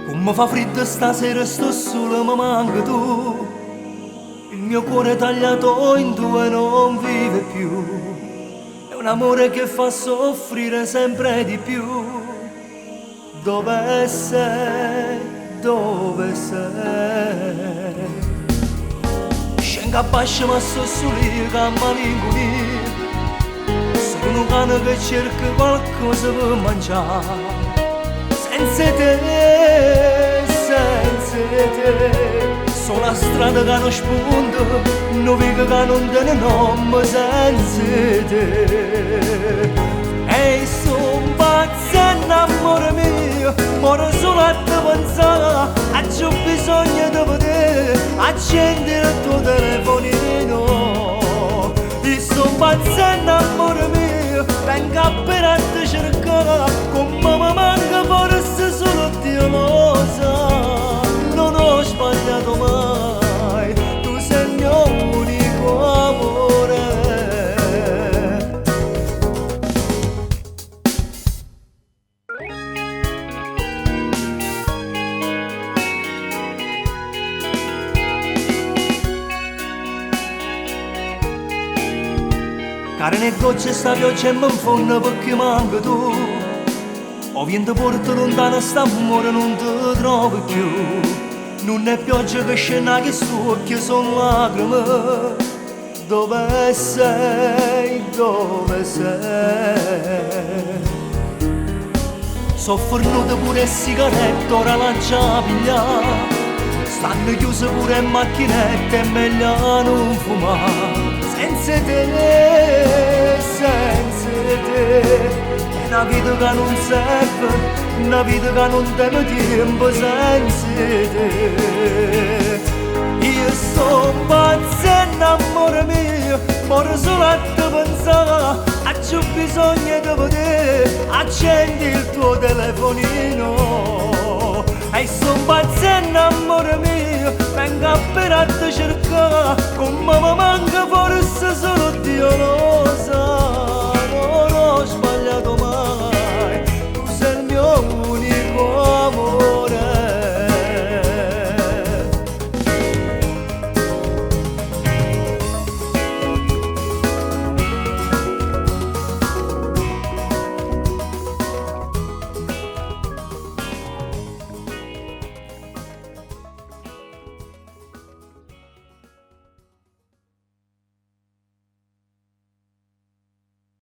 Come fa freddo stasera sto solo, mi manca tu. Il mio cuore tagliato in due non vive più. È un amore che fa soffrire sempre di più. Dove sei? Dove sei? Scenga a basso ma sto soli che malinconia. Sono un cane che cerca qualcosa per mangiare. Senza te, sono la strada che non spunta, non vedo che non te ne nome senza te. E sono pazzo, amore mio, muore solo a te pensare, ho bisogno di vedere, accendere il tuo telefonino. E sono pazzo, amore mio, venga per a te cercare, come mi manca forse solo Dio lo sa. Non ho sbagliato mai, tu sei il mio unico amore. Carne e gocce sta pioggia e mi infonda perché manca tu. O vento porta lontano sta amore non ti trovi più. Non è pioggia che scena che sto che sono lacrime. Dove sei? Dove sei? Soffernuto pure sigarette, ora l'ha già pigliata. Stanno chiuse pure macchinette, è meglio non fumare. Senza te, è una vita che non serve, una vita che non teme tempo senza te. Io sono pazzo, amore mio, muore solo a te pensare, ho bisogno di vedere, accendi il tuo telefonino. E sono pazzo, amore mio, venga per a te cercare, come mi manca forse solo Dio lo